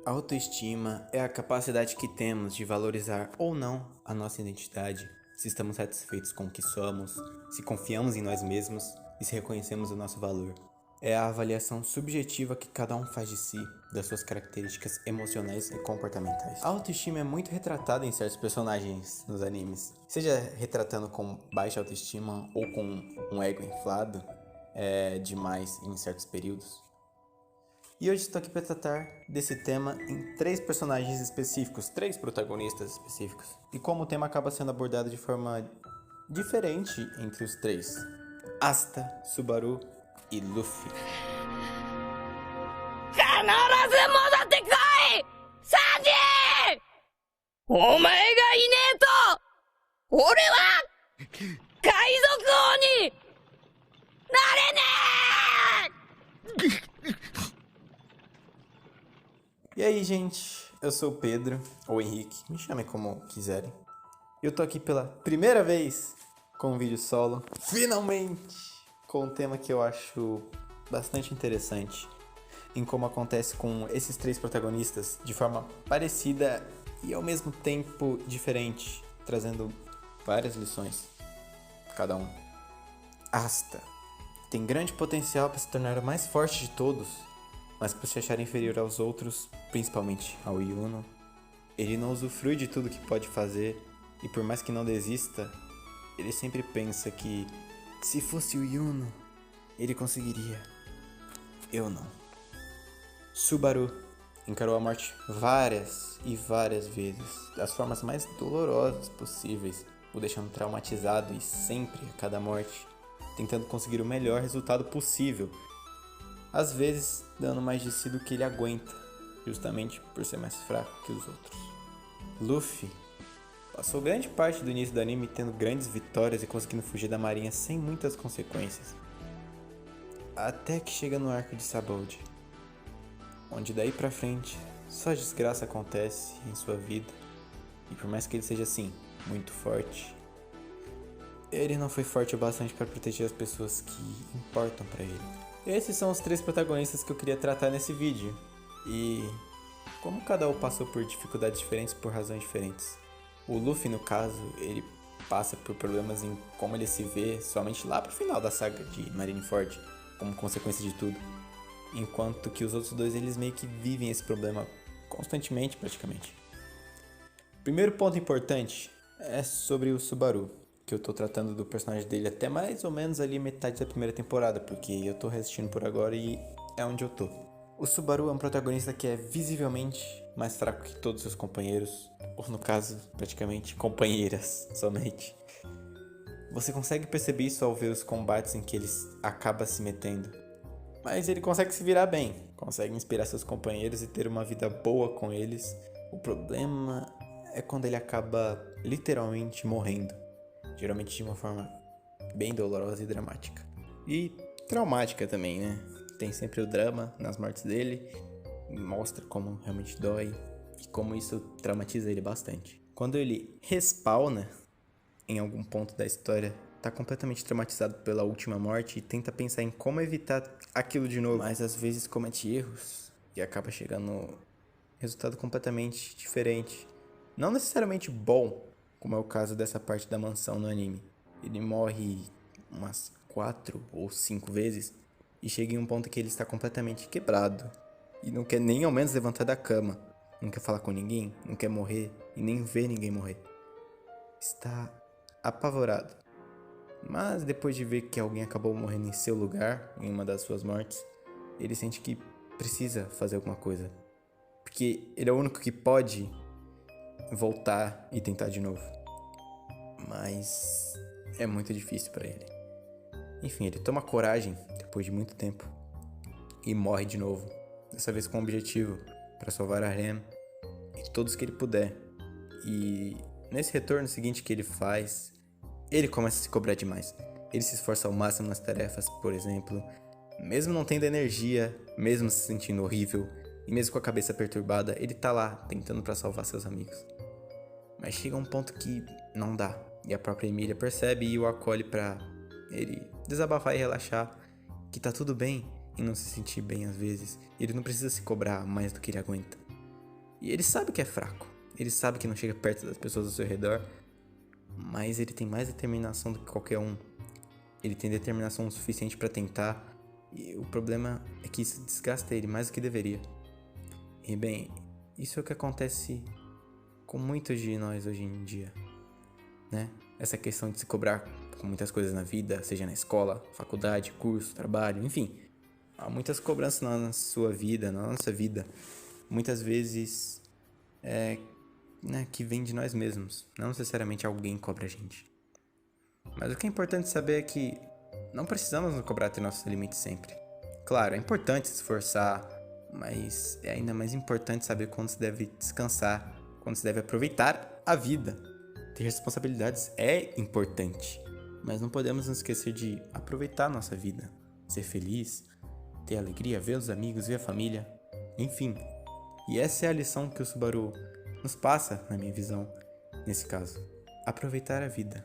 Autoestima é a capacidade que temos de valorizar ou não a nossa identidade, se estamos satisfeitos com o que somos, se confiamos em nós mesmos e se reconhecemos o nosso valor. É a avaliação subjetiva que cada um faz de si, das suas características emocionais e comportamentais. A autoestima é muito retratada em certos personagens nos animes, seja retratando com baixa autoestima ou com um ego inflado demais em certos períodos. E hoje estou aqui para tratar desse tema em 3 personagens específicos, 3 protagonistas específicos. E como o tema acaba sendo abordado de forma diferente entre os 3. Asta, Subaru e Luffy. 必ず戻ってこいサンジお前がいねえと俺は海賊王になれねえ E aí, gente, eu sou o Pedro, ou Henrique, me chamem como quiserem. Eu tô aqui pela primeira vez com um vídeo solo, finalmente, com um tema que eu acho bastante interessante, em como acontece com esses 3 protagonistas de forma parecida e ao mesmo tempo diferente, trazendo várias lições, cada um. Asta tem grande potencial para se tornar a mais forte de todos, mas por se achar inferior aos outros, principalmente ao Yuno, ele não usufrui de tudo que pode fazer e por mais que não desista, ele sempre pensa que se fosse o Yuno, ele conseguiria. Eu não. Subaru encarou a morte várias e várias vezes, das formas mais dolorosas possíveis, o deixando traumatizado e sempre, a cada morte, tentando conseguir o melhor resultado possível, às vezes dando mais de si do que ele aguenta, justamente por ser mais fraco que os outros. Luffy passou grande parte do início do anime tendo grandes vitórias e conseguindo fugir da marinha sem muitas consequências, até que chega no arco de Sabaody, onde daí pra frente só desgraça acontece em sua vida, e por mais que ele seja assim, muito forte, ele não foi forte o bastante para proteger as pessoas que importam pra ele. Esses são os 3 protagonistas que eu queria tratar nesse vídeo, e como cada um passou por dificuldades diferentes por razões diferentes. O Luffy, no caso, ele passa por problemas em como ele se vê somente lá pro final da saga de Marineford, como consequência de tudo, enquanto que os outros 2 eles meio que vivem esse problema constantemente praticamente. Primeiro ponto importante é sobre o Subaru, que eu tô tratando do personagem dele até mais ou menos ali metade da primeira temporada, porque eu tô resistindo por agora e é onde eu tô. O Subaru é um protagonista que é visivelmente mais fraco que todos seus companheiros, ou no caso, praticamente companheiras somente. Você consegue perceber isso ao ver os combates em que ele acaba se metendo. Mas ele consegue se virar bem, consegue inspirar seus companheiros e ter uma vida boa com eles. O problema é quando ele acaba literalmente morrendo. Geralmente de uma forma bem dolorosa e dramática. E traumática também, né? Tem sempre o drama nas mortes dele, mostra como realmente dói e como isso traumatiza ele bastante. Quando ele respawna em algum ponto da história, tá completamente traumatizado pela última morte e tenta pensar em como evitar aquilo de novo, mas às vezes comete erros e acaba chegando no resultado completamente diferente. Não necessariamente bom, como é o caso dessa parte da mansão no anime. Ele morre umas 4 ou 5 vezes e chega em um ponto que ele está completamente quebrado e não quer nem ao menos levantar da cama, não quer falar com ninguém, não quer morrer e nem ver ninguém morrer. Está apavorado. Mas depois de ver que alguém acabou morrendo em seu lugar, em uma das suas mortes, ele sente que precisa fazer alguma coisa, porque ele é o único que pode voltar e tentar de novo. Mas é muito difícil pra ele. Enfim, ele toma coragem depois de muito tempo e morre de novo, dessa vez com um objetivo para salvar a Ren e todos que ele puder. E nesse retorno seguinte que ele faz, ele começa a se cobrar demais. Ele se esforça ao máximo nas tarefas, por exemplo, mesmo não tendo energia, mesmo se sentindo horrível e mesmo com a cabeça perturbada, ele tá lá tentando para salvar seus amigos. Mas chega um ponto que não dá, e a própria Emília percebe e o acolhe pra ele desabafar e relaxar, que tá tudo bem em não se sentir bem às vezes, ele não precisa se cobrar mais do que ele aguenta. E ele sabe que é fraco. Ele sabe que não chega perto das pessoas ao seu redor. Mas ele tem mais determinação do que qualquer um. Ele tem determinação o suficiente pra tentar. E o problema é que isso desgasta ele mais do que deveria. E bem, isso é o que acontece com muitos de nós hoje em dia, né? Essa questão de se cobrar com muitas coisas na vida, seja na escola, faculdade, curso, trabalho, enfim. Há muitas cobranças na sua vida, na nossa vida. Muitas vezes que vem de nós mesmos. Não necessariamente alguém cobra a gente. Mas o que é importante saber é que não precisamos nos cobrar ter nossos limites sempre. Claro, é importante se esforçar, mas é ainda mais importante saber quando se deve descansar, quando se deve aproveitar a vida. Ter responsabilidades é importante, mas não podemos nos esquecer de aproveitar a nossa vida, ser feliz, ter alegria, ver os amigos, ver a família, enfim. E essa é a lição que o Subaru nos passa, na minha visão, nesse caso. Aproveitar a vida.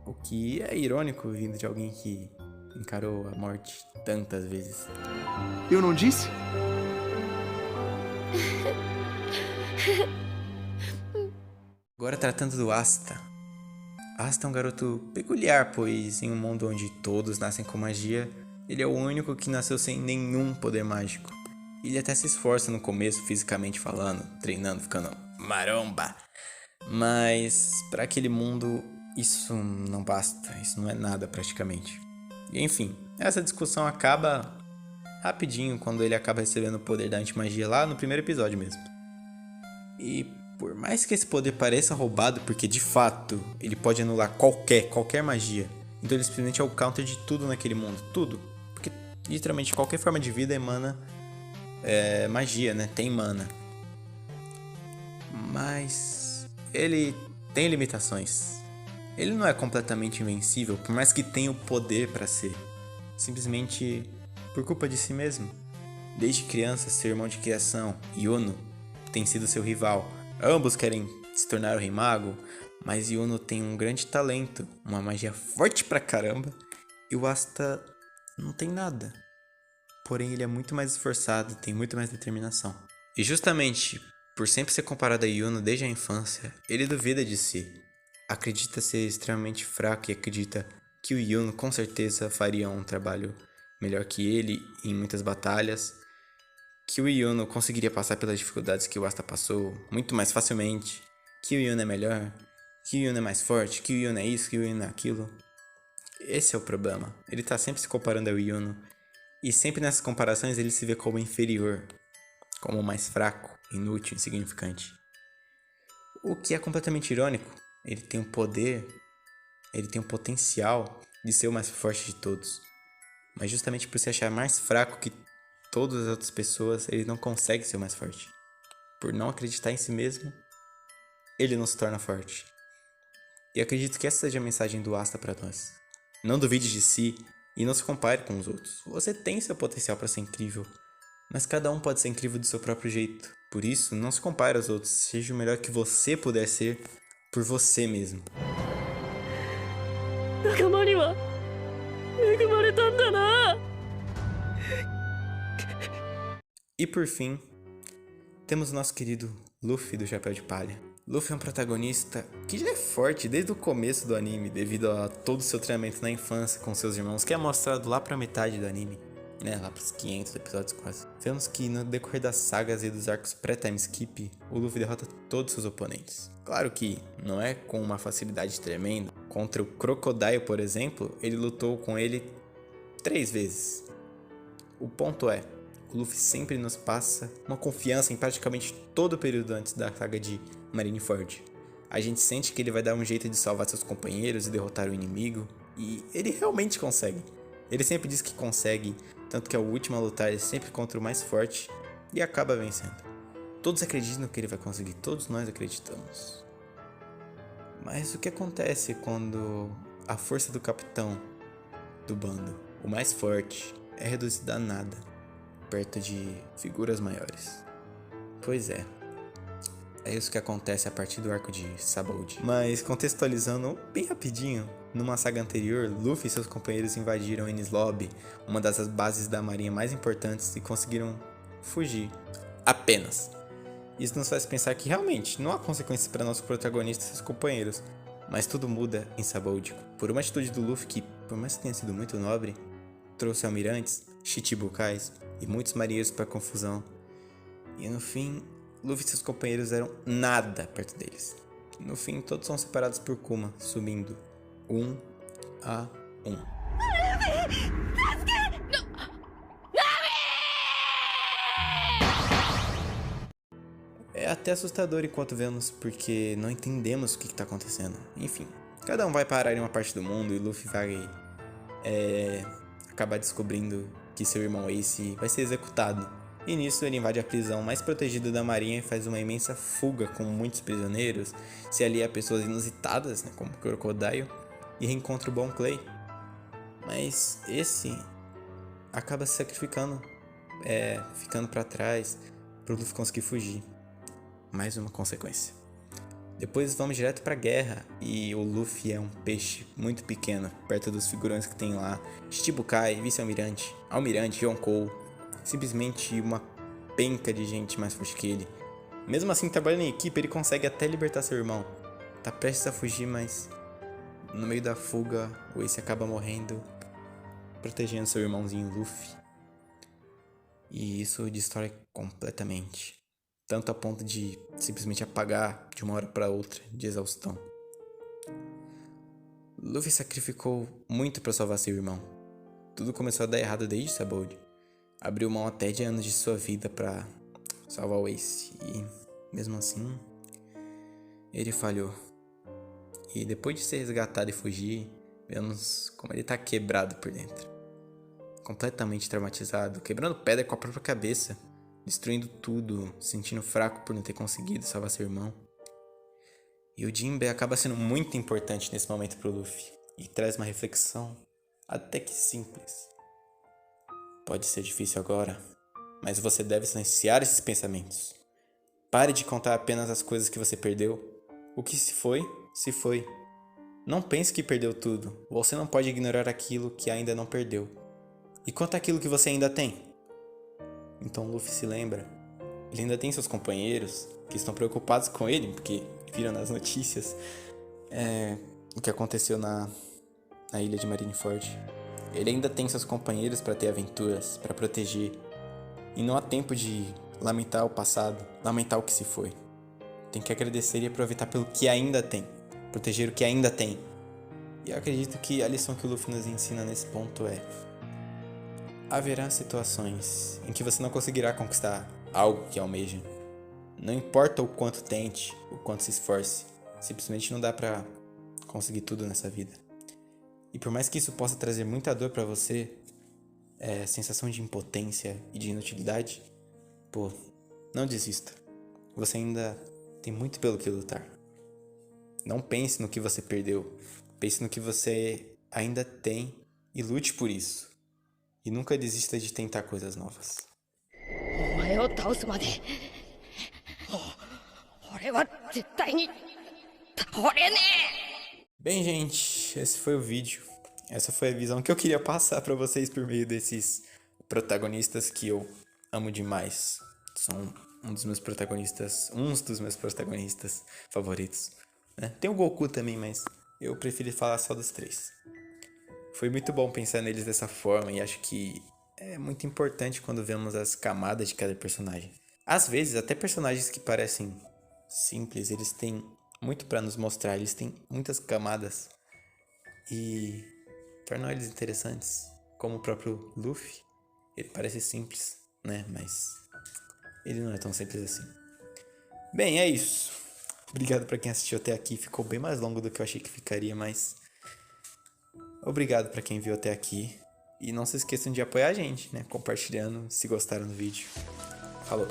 O que é irônico vindo de alguém que encarou a morte tantas vezes. Eu não disse? Agora tratando do Asta. Asta é um garoto peculiar, pois em um mundo onde todos nascem com magia, ele é o único que nasceu sem nenhum poder mágico. Ele até se esforça no começo, fisicamente falando, treinando, ficando maromba. Mas para aquele mundo, isso não basta, isso não é nada praticamente. E enfim, essa discussão acaba rapidinho quando ele acaba recebendo o poder da antimagia lá no primeiro episódio mesmo. E por mais que esse poder pareça roubado, porque de fato ele pode anular qualquer magia, então ele simplesmente é o counter de tudo naquele mundo, tudo. Porque literalmente qualquer forma de vida emana magia, né? Tem mana. Mas ele tem limitações. Ele não é completamente invencível, por mais que tenha o poder para ser. Simplesmente por culpa de si mesmo. Desde criança, seu irmão de criação, Yuno, tem sido seu rival. Ambos querem se tornar o Rei Mago, mas Yuno tem um grande talento, uma magia forte pra caramba, e o Asta não tem nada. Porém, ele é muito mais esforçado, tem muito mais determinação. E justamente por sempre ser comparado a Yuno desde a infância, ele duvida de si. Acredita ser extremamente fraco e acredita que o Yuno com certeza faria um trabalho melhor que ele em muitas batalhas, que o Yuno conseguiria passar pelas dificuldades que o Asta passou muito mais facilmente, que o Yuno é melhor, que o Yuno é mais forte, que o Yuno é isso, que o Yuno é aquilo. Esse é o problema. Ele tá sempre se comparando ao Yuno, e sempre nessas comparações ele se vê como inferior, como mais fraco, inútil, insignificante. O que é completamente irônico. Ele tem o poder, ele tem o potencial de ser o mais forte de todos. Mas justamente por se achar mais fraco que todas as outras pessoas, ele não consegue ser o mais forte. Por não acreditar em si mesmo, ele não se torna forte. E acredito que essa seja a mensagem do Asta para nós. Não duvide de si e não se compare com os outros. Você tem seu potencial para ser incrível, mas cada um pode ser incrível do seu próprio jeito. Por isso, não se compare aos outros. Seja o melhor que você puder ser por você mesmo. E por fim, temos o nosso querido Luffy do Chapéu de Palha. Luffy é um protagonista que já é forte desde o começo do anime, devido a todo o seu treinamento na infância com seus irmãos, que é mostrado lá pra metade do anime, né, lá pros 500 episódios quase. Vemos que no decorrer das sagas e dos arcos pré-time skip, o Luffy derrota todos seus oponentes. Claro que não é com uma facilidade tremenda. Contra o Crocodile, por exemplo, ele lutou com ele 3 vezes. O ponto é, o Luffy sempre nos passa uma confiança em praticamente todo o período antes da saga de Marineford. A gente sente que ele vai dar um jeito de salvar seus companheiros e derrotar o inimigo, e ele realmente consegue. Ele sempre diz que consegue, tanto que a última a lutar é sempre contra o mais forte e acaba vencendo. Todos acreditam que ele vai conseguir, todos nós acreditamos. Mas o que acontece quando a força do capitão do bando, o mais forte, é reduzida a nada, perto de figuras maiores? Pois é isso que acontece a partir do arco de Sabaody. Mas contextualizando bem rapidinho, numa saga anterior, Luffy e seus companheiros invadiram Enies Lobby, uma das bases da marinha mais importantes, e conseguiram fugir. Apenas. Isso nos faz pensar que realmente não há consequências para nossos protagonistas e seus companheiros, mas tudo muda em Sabaody por uma atitude do Luffy que, por mais que tenha sido muito nobre, trouxe almirantes, Shichibukais e muitos marinheiros para a confusão. E no fim, Luffy e seus companheiros eram nada perto deles. No fim, todos são separados por Kuma, sumindo um a um. É até assustador enquanto vemos, porque não entendemos o que está acontecendo. Enfim, cada um vai parar em uma parte do mundo e Luffy vai acabar descobrindo que seu irmão Ace vai ser executado. E nisso ele invade a prisão mais protegida da marinha e faz uma imensa fuga com muitos prisioneiros, se alia a pessoas inusitadas, né, como Crocodile, e reencontra o Bon Clay. Mas esse acaba se sacrificando, ficando para trás para o Luffy conseguir fugir. Mais uma consequência. Depois vamos direto pra guerra e o Luffy é um peixe muito pequeno perto dos figurões que tem lá. Shichibukai, vice-almirante, almirante, Yonkou, simplesmente uma penca de gente mais forte que ele. Mesmo assim, trabalhando em equipe, ele consegue até libertar seu irmão. Tá prestes a fugir, mas no meio da fuga, o Ace acaba morrendo, protegendo seu irmãozinho Luffy. E isso destrói completamente. Tanto a ponto de simplesmente apagar de uma hora para outra de exaustão. Luffy sacrificou muito para salvar seu irmão. Tudo começou a dar errado desde Sabaody. Abriu mão até de anos de sua vida para salvar o Ace. E mesmo assim, ele falhou. E depois de ser resgatado e fugir, vemos como ele tá quebrado por dentro. Completamente traumatizado, quebrando pedra com a própria cabeça. Destruindo tudo, se sentindo fraco por não ter conseguido salvar seu irmão. E o Jinbe acaba sendo muito importante nesse momento pro Luffy. E traz uma reflexão até que simples. Pode ser difícil agora, mas você deve silenciar esses pensamentos. Pare de contar apenas as coisas que você perdeu. O que se foi, se foi. Não pense que perdeu tudo. Você não pode ignorar aquilo que ainda não perdeu. E quanto àquilo que você ainda tem? Então Luffy se lembra, ele ainda tem seus companheiros que estão preocupados com ele, porque viram nas notícias o que aconteceu na ilha de Marineford. Ele ainda tem seus companheiros para ter aventuras, para proteger. E não há tempo de lamentar o passado, lamentar o que se foi. Tem que agradecer e aproveitar pelo que ainda tem, proteger o que ainda tem. E eu acredito que a lição que o Luffy nos ensina nesse ponto é: haverá situações em que você não conseguirá conquistar algo que almeja. Não importa o quanto tente, o quanto se esforce, simplesmente não dá pra conseguir tudo nessa vida. E por mais que isso possa trazer muita dor pra você, sensação de impotência e de inutilidade, não desista. Você ainda tem muito pelo que lutar. Não pense no que você perdeu, pense no que você ainda tem e lute por isso. E nunca desista de tentar coisas novas. Bem, gente, esse foi o vídeo. Essa foi a visão que eu queria passar pra vocês por meio desses protagonistas que eu amo demais. São uns dos meus protagonistas favoritos, né? Tem o Goku também, mas eu prefiro falar só dos três. Foi muito bom pensar neles dessa forma e acho que é muito importante quando vemos as camadas de cada personagem. Às vezes, até personagens que parecem simples, eles têm muito pra nos mostrar, eles têm muitas camadas e tornam eles interessantes. Como o próprio Luffy, ele parece simples, né? Mas ele não é tão simples assim. Bem, é isso. Obrigado pra quem assistiu até aqui. Ficou bem mais longo do que eu achei que ficaria, mas obrigado pra quem viu até aqui. E não se esqueçam de apoiar a gente, né? Compartilhando se gostaram do vídeo. Falou!